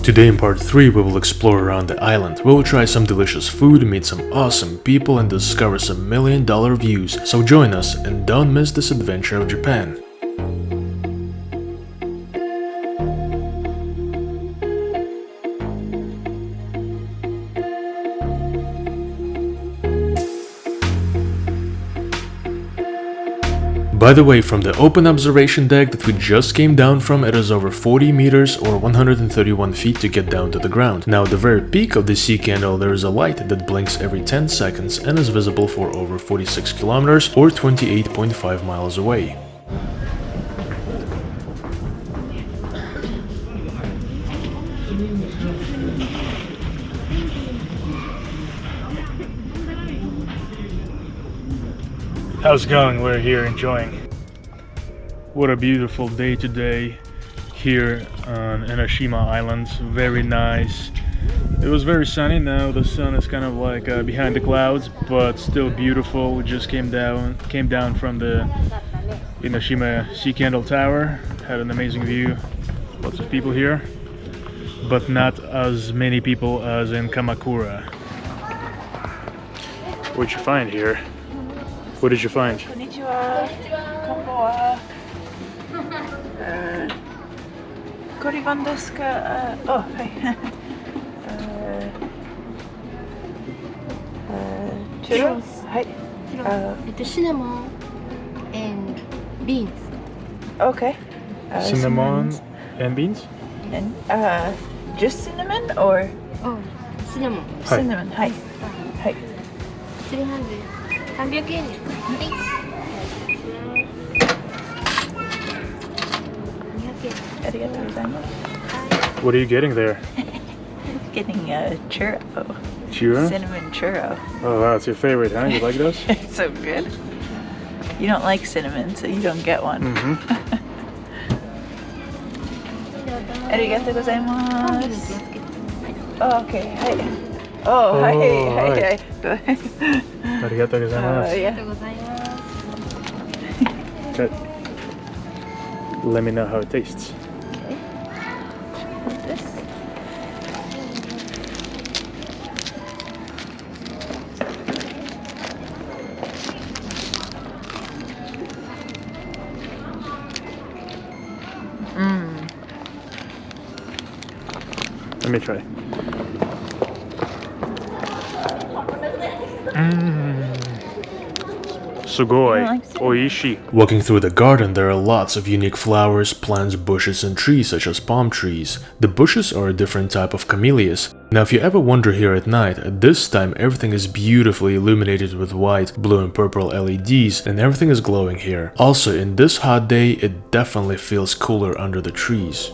Today in part 3 we will explore around the island, we will try some delicious food, meet some awesome people and discover some million-dollar views, so join us and don't miss this adventure of Japan. By the way, from the open observation deck that we just came down from, it is over 40 meters or 131 feet to get down to the ground. Now at the very peak of the sea candle there is a light that blinks every 10 seconds and is visible for over 46 kilometers or 28.5 miles away. How's it going? We're here enjoying. What a beautiful day today here on Enoshima Island. Very nice. It was very sunny. Now the sun is kind of like behind the clouds, but still beautiful. We just came down from the Enoshima Sea Candle Tower. Had an amazing view. Lots of people here, but not as many people as in Kamakura. What'd you find here? What did you find? Konnichiwa. Konbanwa. これなんですか? Oh, hi. Churros. Hi. Cinnamon and beans. Okay. Cinnamon and beans? And just cinnamon or? Oh, cinnamon. Cinnamon. Hi. Hi. 300円。What are you getting there? Getting a churro. Churro? Cinnamon churro. Oh wow, it's your favorite, huh? You like those? It's so good. You don't like cinnamon, so you don't get one. Arigatou gozaimasu. Oh, okay. Hi. Oh, hi. Hi. Arigatou gozaimasu. Yeah. Okay. Let me know how it tastes. Okay. What's this? Let me try. Sugoi. Oishi. Walking through the garden, there are lots of unique flowers, plants, bushes, and trees such as palm trees. The bushes are a different type of camellias. Now if you ever wander here at night, at this time everything is beautifully illuminated with white, blue and purple LEDs and everything is glowing here. Also in this hot day, it definitely feels cooler under the trees.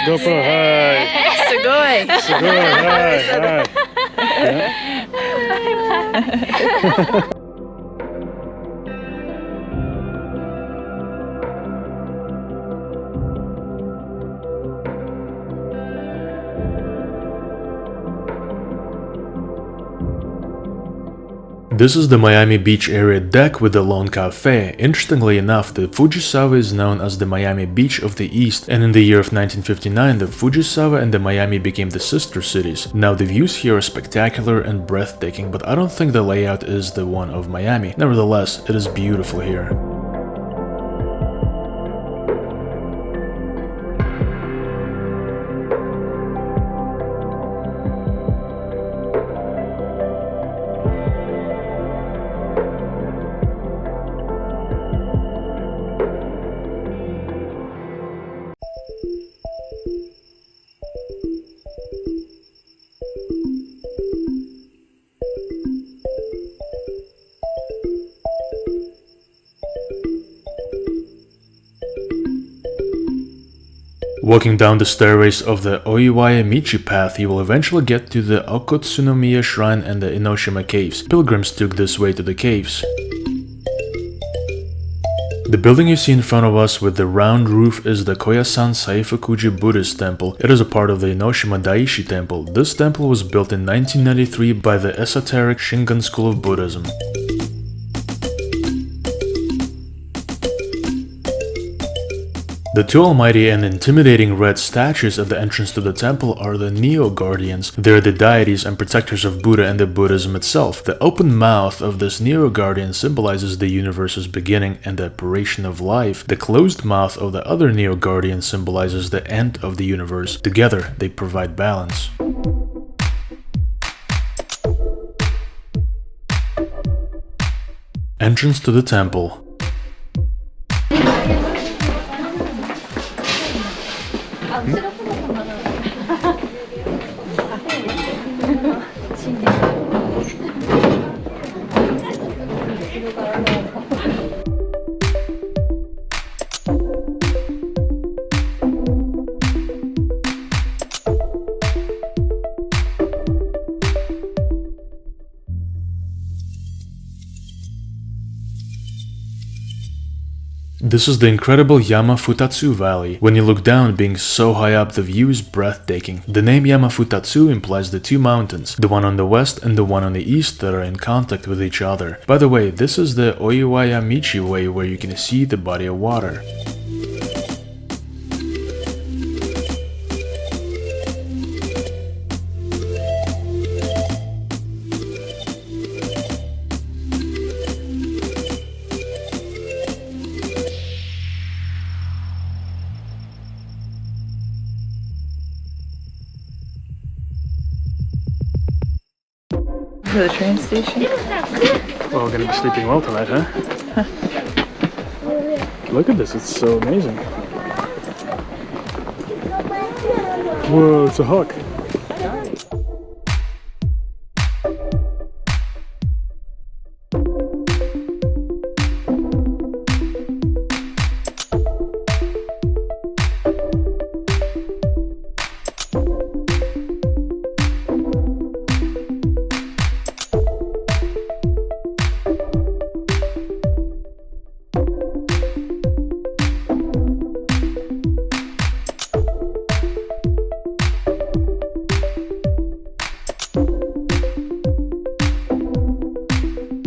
GoPro, hi! Sugoi! Sugoi, hi! This is the Miami Beach area deck with the Lon Café. Interestingly enough, the Fujisawa is known as the Miami Beach of the East, and in the year of 1959 the Fujisawa and the Miami became the sister cities. Now the views here are spectacular and breathtaking, but I don't think the layout is the one of Miami. Nevertheless, it is beautiful here. Walking down the stairways of the Oiwaya-Michi path, you will eventually get to the Okutsunomiya Shrine and the Enoshima Caves. Pilgrims took this way to the caves. The building you see in front of us with the round roof is the Koyasan Saifukuji Buddhist Temple. It is a part of the Enoshima Daishi Temple. This temple was built in 1993 by the esoteric Shingon school of Buddhism. The two almighty and intimidating red statues at the entrance to the temple are the Neo-Guardians. They are the deities and protectors of Buddha and the Buddhism itself. The open mouth of this Neo-Guardian symbolizes the universe's beginning and the apparition of life. The closed mouth of the other Neo-Guardian symbolizes the end of the universe. Together, they provide balance. Entrance to the temple. This is the incredible Yama-Futatsu Valley. When you look down, being so high up, the view is breathtaking. The name Yama-Futatsu implies the two mountains, the one on the west and the one on the east that are in contact with each other. By the way, this is the Oiwayamichi way where you can see the body of water. To the train station. Well, we're gonna be sleeping well tonight, huh? Look at this, it's so amazing. Whoa, it's a hawk.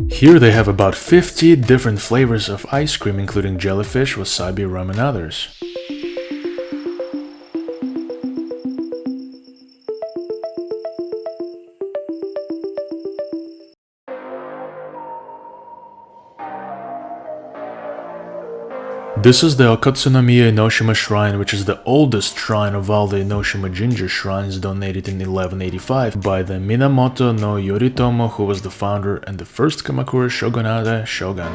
Here they have about 50 different flavors of ice cream, including jellyfish, wasabi, rum and others. This is the Okutsunomiya Enoshima Shrine, which is the oldest shrine of all the Enoshima Jinja Shrines, donated in 1185 by the Minamoto no Yoritomo, who was the founder and the first Kamakura shogunate shogun.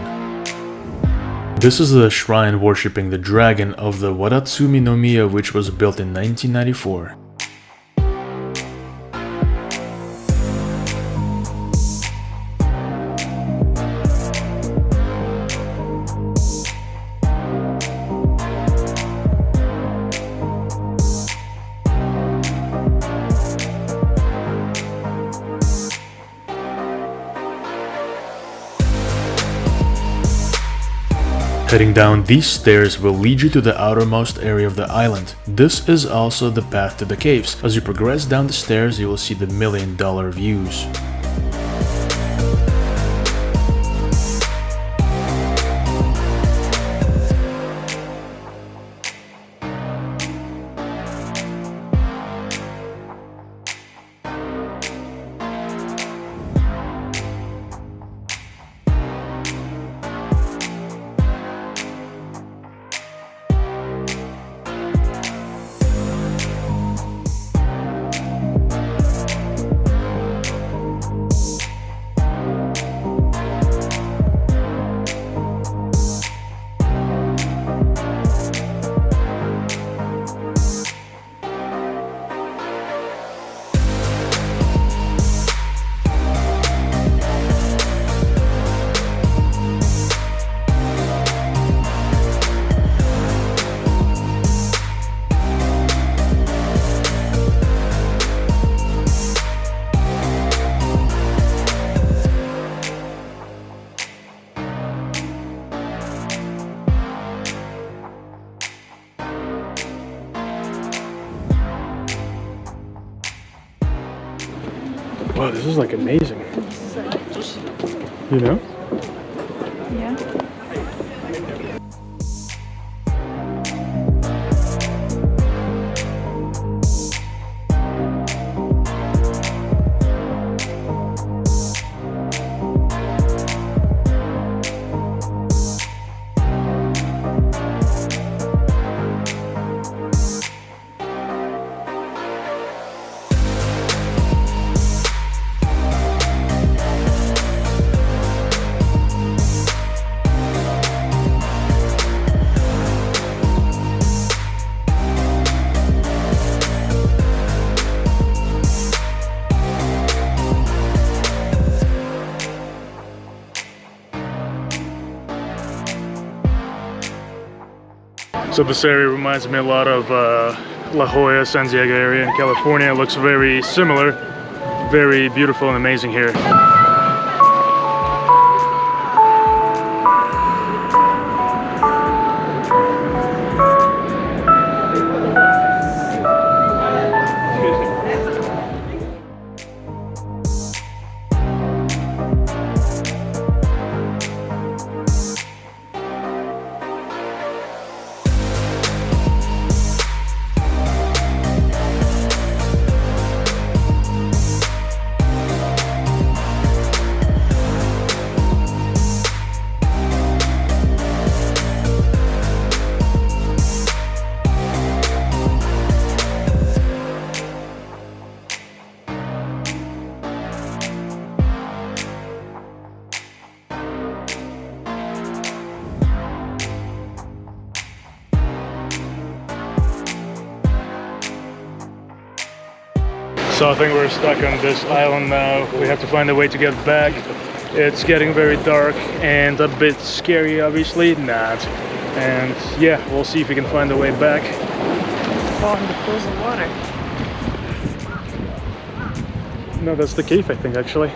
This is the shrine worshipping the dragon of the Wadatsumi-no-miya, which was built in 1994. Heading down these stairs will lead you to the outermost area of the island. This is also the path to the caves. As you progress down the stairs, you will see the million-dollar views. Wow, this is like amazing. You know? Yeah. So this area reminds me a lot of La Jolla, San Diego area in California. It looks very similar, very beautiful and amazing here. So I think we're stuck on this island now. We have to find a way to get back. It's getting very dark and a bit scary, obviously. Not. And yeah, we'll see if we can find a way back. Fall in the pools of water. No, that's the cave, I think, actually.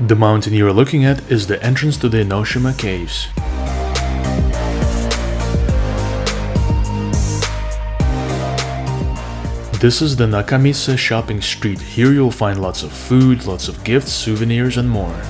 The mountain you are looking at is the entrance to the Enoshima Caves. This is the Nakamise Shopping Street. Here you'll find lots of food, lots of gifts, souvenirs and more.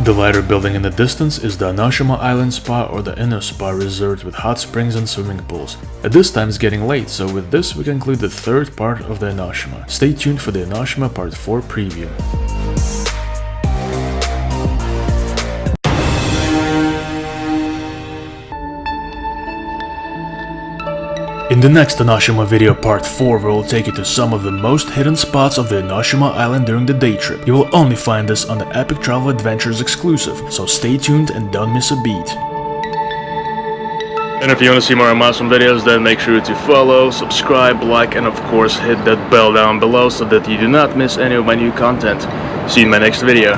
The lighter building in the distance is the Enoshima Island Spa or the Enoshima Resort with hot springs and swimming pools. At this time it's getting late, so with this we conclude the third part of the Enoshima. Stay tuned for the Enoshima Part 4 preview. In the next Enoshima video part 4 we will take you to some of the most hidden spots of the Enoshima Island during the day trip. You will only find this on the Epic Travel Adventures exclusive, so stay tuned and don't miss a beat. And if you want to see more awesome videos, then make sure to follow, subscribe, like, and of course hit that bell down below so that you do not miss any of my new content. See you in my next video.